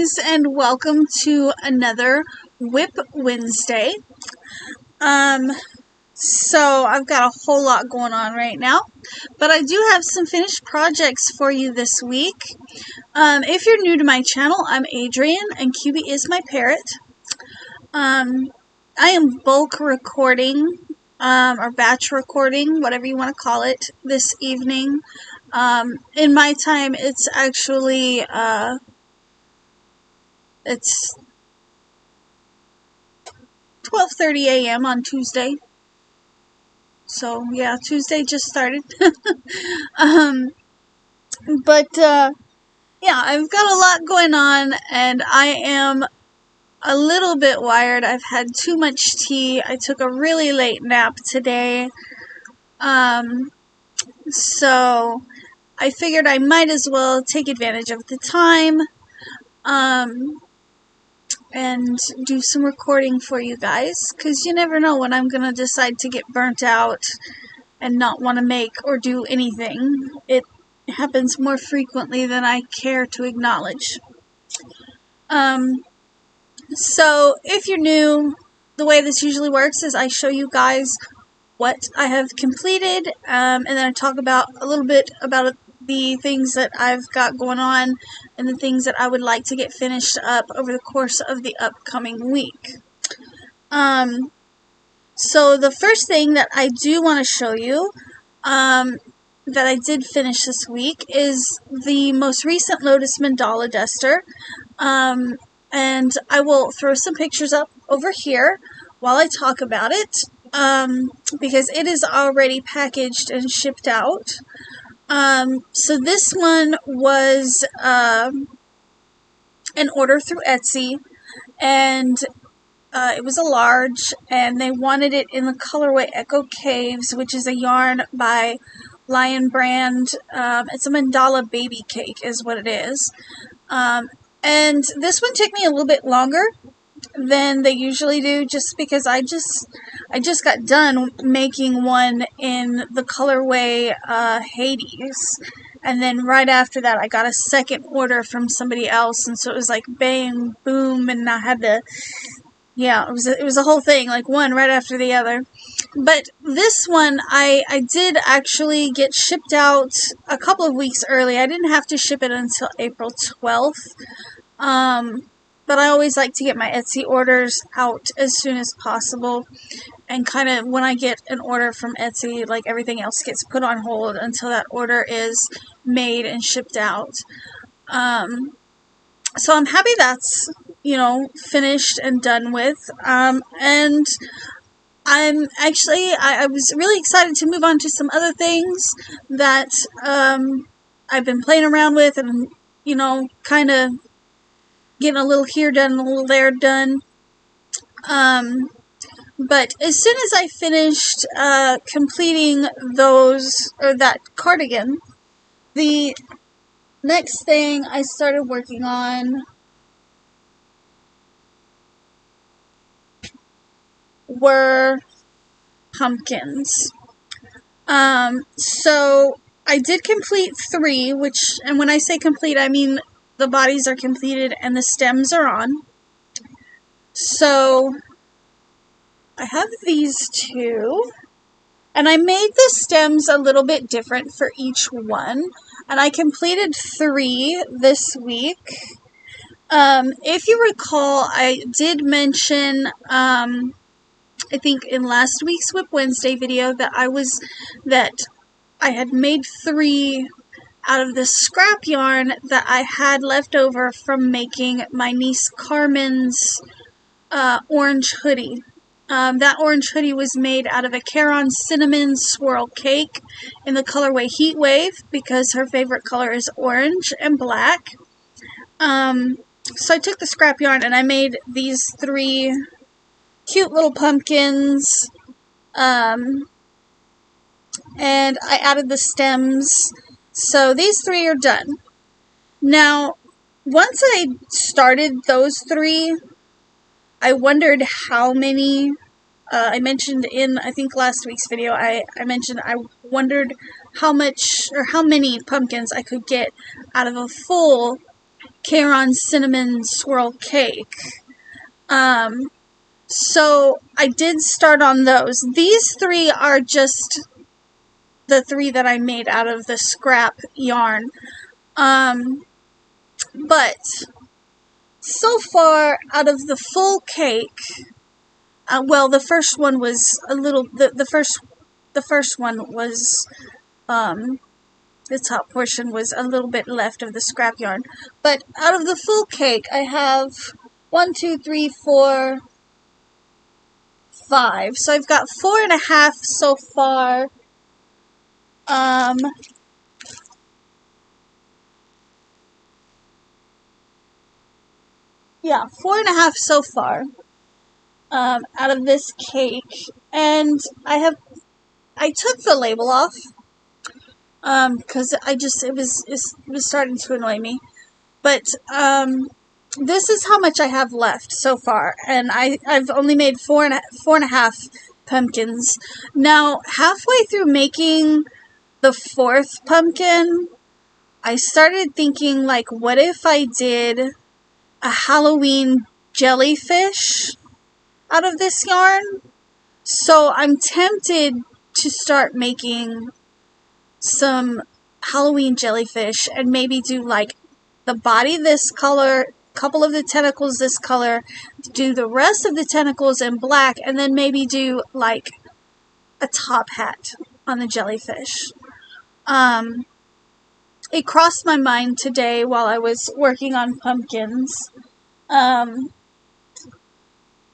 guys, and welcome to another WIP Wednesday. So I've got a whole lot going on right now, but I do have some finished projects for you this week. If you're new to my channel, I'm Adrian, and Kiwi is my parrot. I am bulk recording, or batch recording, whatever you want to call it, this evening. In my time, it's actually, it's 12:30 a.m. on Tuesday. So, yeah, Tuesday just started. Yeah, I've got a lot going on, and I am a little bit wired. I've had too much tea. I took a really late nap today. So I figured I might as well take advantage of the time, and do some recording for you guys, because you never know when I'm going to decide to get burnt out and not want to make or do anything. It happens more frequently than I care to acknowledge. So if you're new, the way this usually works is I show you guys what I have completed, and then I talk about a little bit about the things that I've got going on and the things that I would like to get finished up over the course of the upcoming week. So the first thing that I do want to show you that I did finish this week is the most recent Lotus Mandala Duster, and I will throw some pictures up over here while I talk about it, because it is already packaged and shipped out. So this one was an order through Etsy, and it was a large, and they wanted it in the colorway Echo Caves, which is a yarn by Lion Brand. It's a mandala baby cake is what it is. And this one took me a little bit longer than they usually do, just because I just got done making one in the colorway Hades, and then right after that I got a second order from somebody else, and so it was like bang boom, and I had to, yeah, it was a whole thing, like one right after the other. But this one I did actually get shipped out a couple of weeks early. I didn't have to ship it until April 12th. But I always like to get my Etsy orders out as soon as possible, and kind of when I get an order from Etsy, like everything else gets put on hold until that order is made and shipped out. So I'm happy that's, finished and done with, and I'm actually, I was really excited to move on to some other things that I've been playing around with, and, kind of getting a little here done, a little there done. But as soon as I finished completing that cardigan, the next thing I started working on were pumpkins. So I did complete 3, and when I say complete, I mean the bodies are completed and the stems are on. So I have these 2, and I made the stems a little bit different for each one, and I completed 3 this week. If you recall, I did mention, I think in last week's WIP Wednesday video, that I had made 3 out of the scrap yarn that I had left over from making my niece Carmen's orange hoodie. That orange hoodie was made out of a Caron Cinnamon Swirl Cake in the colorway Heat Wave, because her favorite color is orange and black. So I took the scrap yarn and I made these 3 cute little pumpkins, and I added the stems. So these 3 are done. Now, once I started those 3, I wondered how many, I mentioned in, I think, last week's video, I mentioned I wondered how much, or how many pumpkins I could get out of a full Caron cinnamon swirl cake. So I did start on those. These three are just the three that I made out of the scrap yarn. But so far, out of the full cake, well, the first one was a little. The first one was the top portion was a little bit left of the scrap yarn. But out of the full cake, I have 1, 2, 3, 4, 5. So I've got 4.5 so far. Yeah, 4.5 so far. Out of this cake, and I took the label off because it was starting to annoy me. But this is how much I have left so far, and I've only made 4.5 pumpkins. Now, halfway through making the 4th pumpkin, I started thinking, like, what if I did a Halloween jellyfish out of this yarn? So I'm tempted to start making some Halloween jellyfish and maybe do like the body this color, couple of the tentacles this color, do the rest of the tentacles in black, and then maybe do like a top hat on the jellyfish. It crossed my mind today while I was working on pumpkins.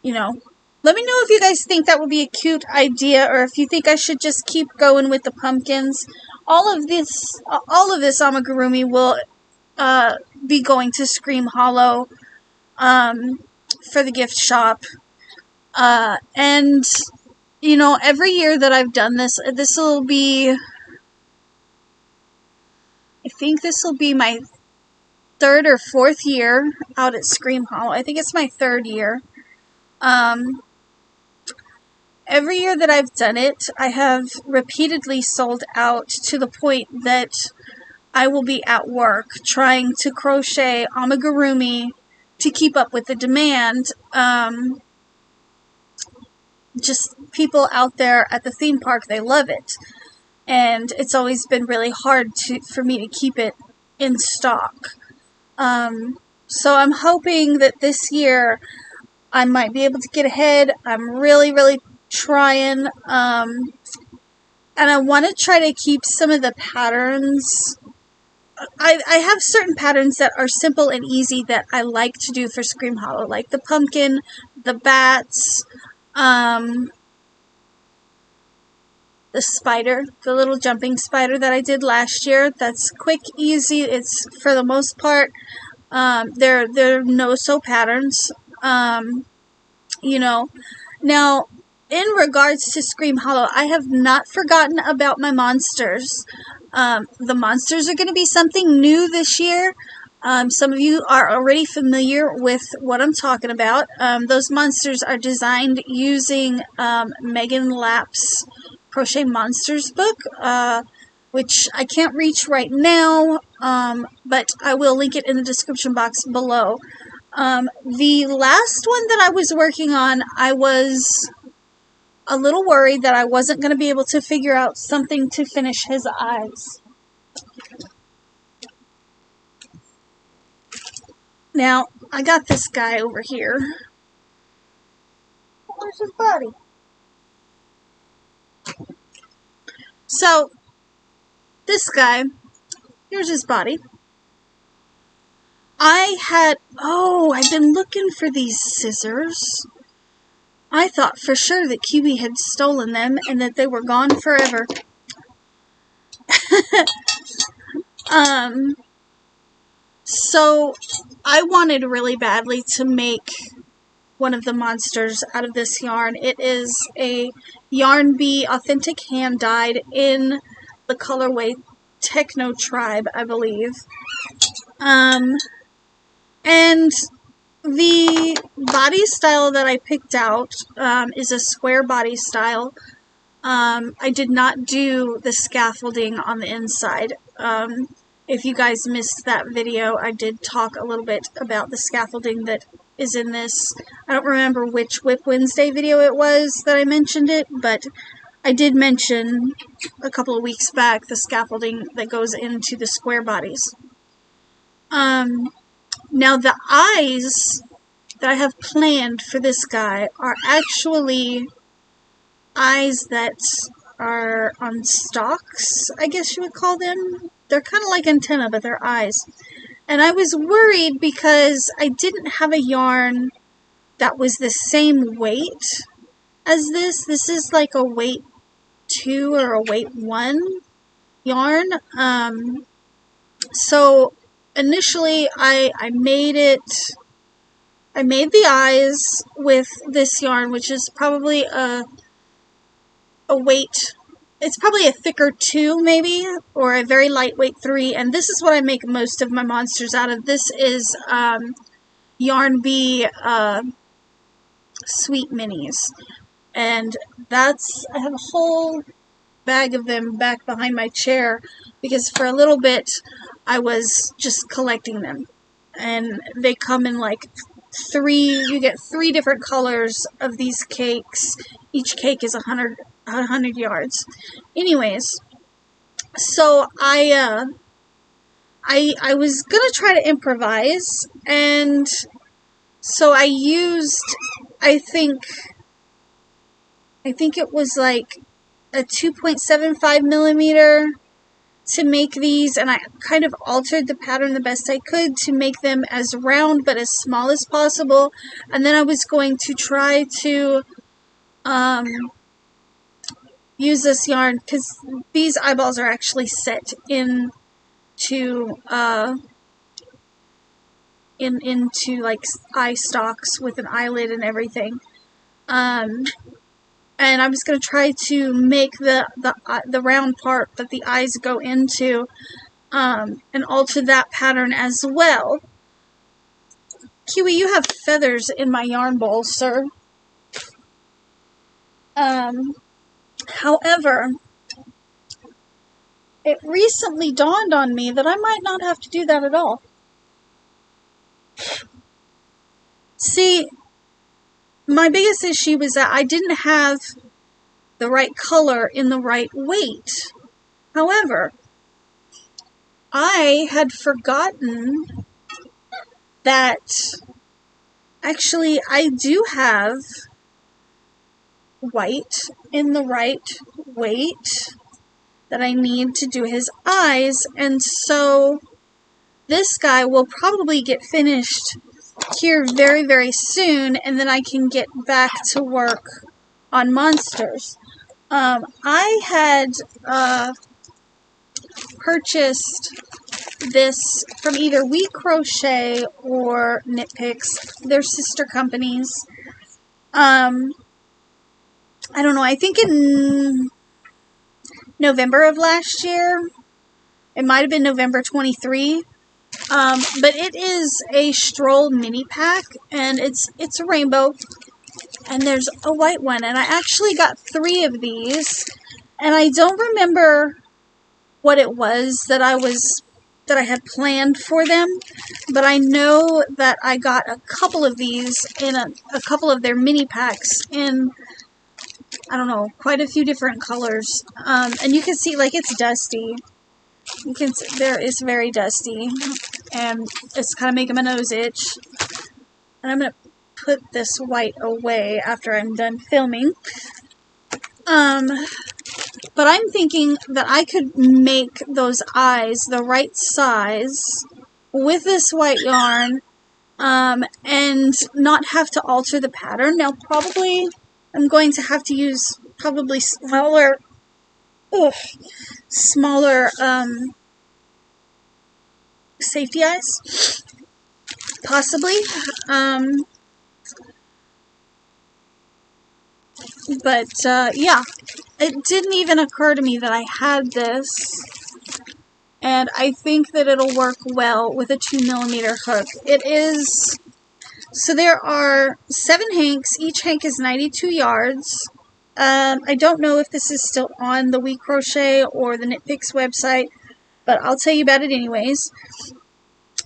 You know, let me know if you guys think that would be a cute idea, or if you think I should just keep going with the pumpkins. All of this amigurumi will be going to Scream Hollow for the gift shop. And, you know, every year that I've done this, will be, I think this will be my 3rd or 4th year out at Scream Hollow. I think it's my 3rd year. Every year that I've done it, I have repeatedly sold out to the point that I will be at work trying to crochet amigurumi to keep up with the demand. Just people out there at the theme park, they love it. And it's always been really hard for me to keep it in stock. So I'm hoping that this year I might be able to get ahead. I'm really, really trying. And I want to try to keep some of the patterns. I have certain patterns that are simple and easy that I like to do for Scream Hollow, like the pumpkin, the bats, the spider, the little jumping spider that I did last year. That's quick, easy. It's, for the most part, they're no-sew patterns. You know, now, in regards to Scream Hollow, I have not forgotten about my monsters. The monsters are going to be something new this year. Some of you are already familiar with what I'm talking about. Those monsters are designed using Megan Lapp's Crochet Monsters book, which I can't reach right now, but I will link it in the description box below. The last one that I was working on, I was a little worried that I wasn't going to be able to figure out something to finish his eyes. Now, I got this guy over here. Where's his body? So, this guy, here's his body. I've been looking for these scissors. I thought for sure that Kiwi had stolen them and that they were gone forever. So I wanted really badly to make one of the monsters out of this yarn. It is a Yarn Bee authentic hand dyed in the colorway Techno Tribe, I believe. And the body style that I picked out is a square body style. I did not do the scaffolding on the inside. if you guys missed that video, I did talk a little bit about the scaffolding that is in this. I don't remember which WIP Wednesday video it was that I mentioned it, but I did mention a couple of weeks back the scaffolding that goes into the square bodies. Now the eyes that I have planned for this guy are actually eyes that are on stalks, I guess you would call them. They're kind of like antenna, but they're eyes. And I was worried because I didn't have a yarn that was the same weight as this. This is like a weight 2 or a weight 1 yarn. So initially I made the eyes with this yarn, which is probably a weight, it's probably a thicker 2 maybe, or a very lightweight 3, and this is what I make most of my monsters out of. This is Yarn Bee Sweet Minis, and I have a whole bag of them back behind my chair because for a little bit I was just collecting them, and they come in like you get 3 different colors of these cakes. Each cake is 100 yards. Anyways, so I was gonna try to improvise, and so I used, I think it was like a 2.75 millimeter to make these, and I kind of altered the pattern the best I could to make them as round but as small as possible. And then I was going to try to use this yarn because these eyeballs are actually set into like eye stalks with an eyelid and everything. And I was going to try to make the round part that the eyes go into, and alter that pattern as well. Kiwi, you have feathers in my yarn bowl, sir. However, it recently dawned on me that I might not have to do that at all. See, my biggest issue was that I didn't have the right color in the right weight. However, I had forgotten that actually I do have white in the right weight that I need to do his eyes, and so this guy will probably get finished here very, very soon, and then I can get back to work on monsters. I had purchased this from either WIP Crochet or Knit Picks. They're sister companies. I don't know, I think in November of last year. It might have been November 23. But it is a stroll mini pack, and it's a rainbow, and there's a white one, and I actually got 3 of these, and I don't remember what it was that I had planned for them, but I know that I got a couple of these in a couple of their mini packs in, I don't know, quite a few different colors, and you can see, like, it's dusty. You can see there it's very dusty, and it's kind of making my nose itch. And I'm going to put this white away after I'm done filming. But I'm thinking that I could make those eyes the right size with this white yarn, and not have to alter the pattern. Now, probably I'm going to have to use probably smaller safety eyes, possibly, but yeah, it didn't even occur to me that I had this, and I think that it'll work well with a 2mm hook. It is, so there are 7 hanks, each hank is 92 yards. I don't know if this is still on the WIP Crochet or the Knit Picks website, but I'll tell you about it anyways.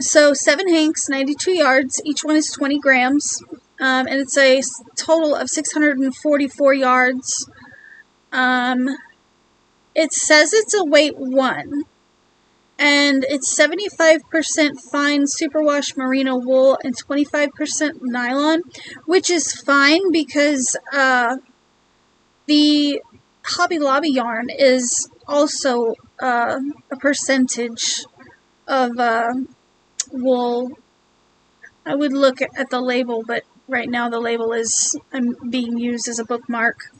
So 7 hanks, 92 yards, each one is 20 grams, and it's a total of 644 yards. It says it's a weight 1, and it's 75% fine superwash merino wool and 25% nylon, which is fine because the Hobby Lobby yarn is also a percentage of wool. I would look at the label, but right now the label is being used as a bookmark.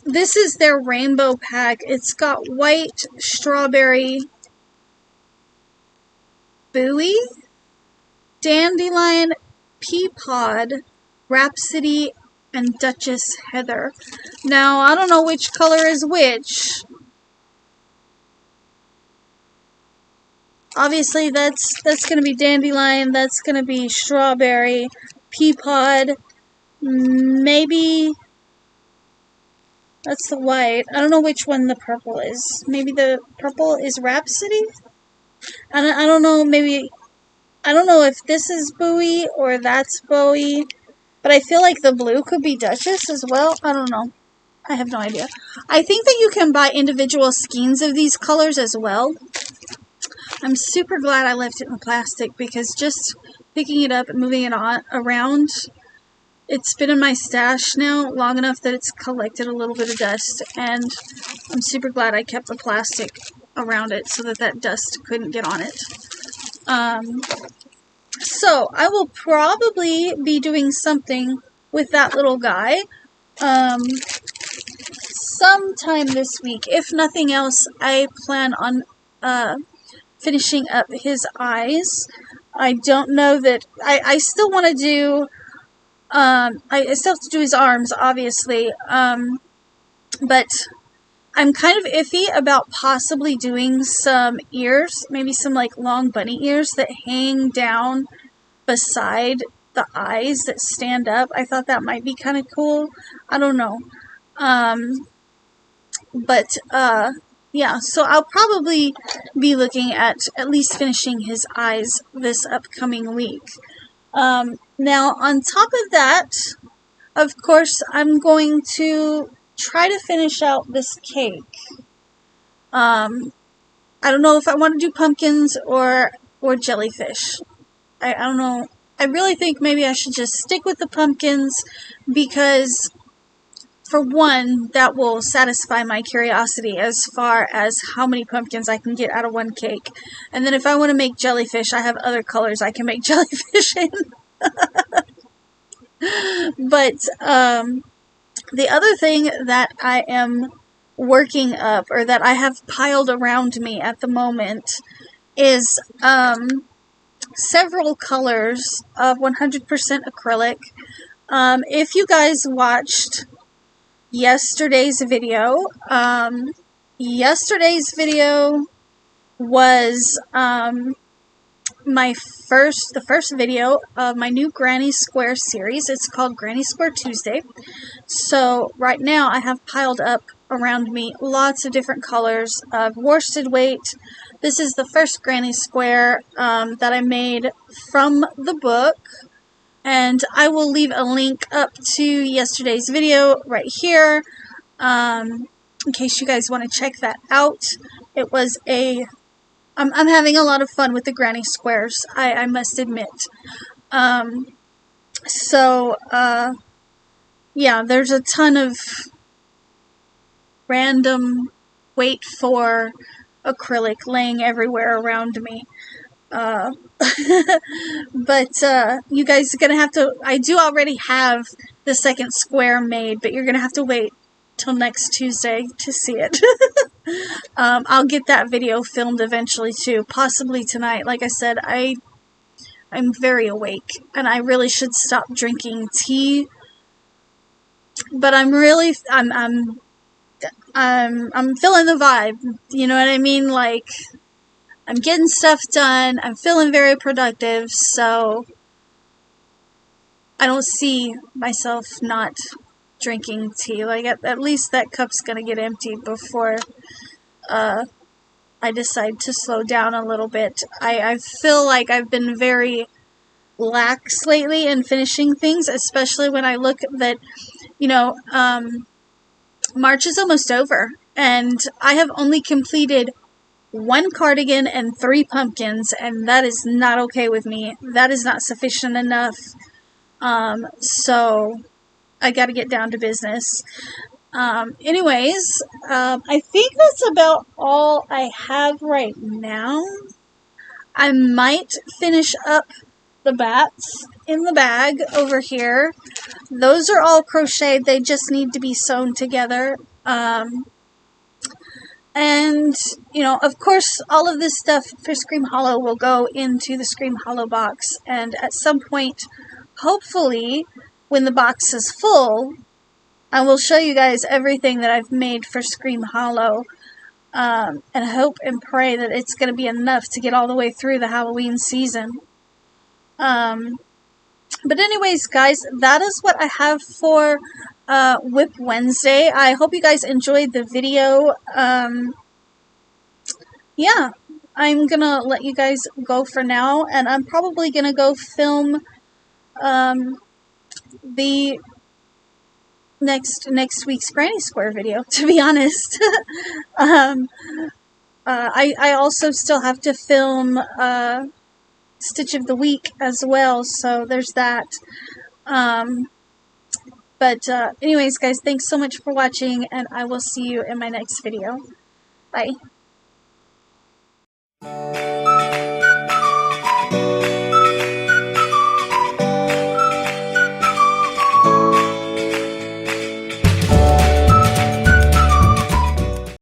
This is their rainbow pack. It's got white, strawberry, buoy, dandelion, pea pod, rhapsody, and Duchess Heather. Now, I don't know which color is which. Obviously, that's going to be dandelion. That's going to be strawberry, pea pod. Maybe that's the white. I don't know which one the purple is. Maybe the purple is Rhapsody? I don't know. Maybe, I don't know if this is Bowie or that's Bowie. But I feel like the blue could be Duchess as well. I don't know. I have no idea. I think that you can buy individual skeins of these colors as well. I'm super glad I left it in the plastic because just picking it up and moving it around, it's been in my stash now long enough that it's collected a little bit of dust, and I'm super glad I kept the plastic around it so that that dust couldn't get on it. So I will probably be doing something with that little guy sometime this week. If nothing else, I plan on finishing up his eyes. I don't know that I still want to do I still have to do his arms, obviously, but I'm kind of iffy about possibly doing some ears, maybe some like long bunny ears that hang down beside the eyes that stand up. I thought that might be kind of cool. I don't know. Yeah, so I'll probably be looking at least finishing his eyes this upcoming week. Now, on top of that, of course, I'm going to try to finish out this cake. I don't know if I want to do pumpkins or jellyfish. I don't know. I really think maybe I should just stick with the pumpkins because, for one, that will satisfy my curiosity as far as how many pumpkins I can get out of one cake. And then if I want to make jellyfish, I have other colors I can make jellyfish in. But the other thing that I am working up, or that I have piled around me at the moment, is several colors of 100% acrylic. If you guys watched yesterday's video was the first video of my new Granny Square series. It's called Granny Square Tuesday. So right now I have piled up around me lots of different colors of worsted weight. This is the first Granny Square that I made from the book, and I will leave a link up to yesterday's video right here in case you guys want to check that out. It was I'm having a lot of fun with the Granny Squares, I must admit. Yeah, there's a ton of random wait for acrylic laying everywhere around me. But you guys are gonna have to, I do already have the second square made, but you're gonna have to wait till next Tuesday to see it. I'll get that video filmed eventually too, possibly tonight. Like I said, I'm very awake, and I really should stop drinking tea. But I'm feeling the vibe. You know what I mean? Like, I'm getting stuff done. I'm feeling very productive, so I don't see myself not drinking tea. Like, at least that cup's gonna get emptied before I decide to slow down a little bit. I feel like I've been very lax lately in finishing things, especially when I look that, you know, March is almost over, and I have only completed 1 cardigan and 3 pumpkins, and that is not okay with me. That is not sufficient enough. So I got to get down to business. Anyways, I think that's about all I have right now. I might finish up the bats in the bag over here. Those are all crocheted. They just need to be sewn together. And, you know, of course, all of this stuff for Scream Hollow will go into the Scream Hollow box. And at some point, hopefully, when the box is full, I will show you guys everything that I've made for Scream Hollow. And hope and pray that it's going to be enough to get all the way through the Halloween season. But anyways, guys, that is what I have for WIP Wednesday. I hope you guys enjoyed the video. Yeah, I'm going to let you guys go for now. And I'm probably going to go film the next week's Granny Square video, to be honest. I also still have to film Stitch of the Week as well, so there's that. But anyways, guys, thanks so much for watching, and I will see you in my next video. Bye.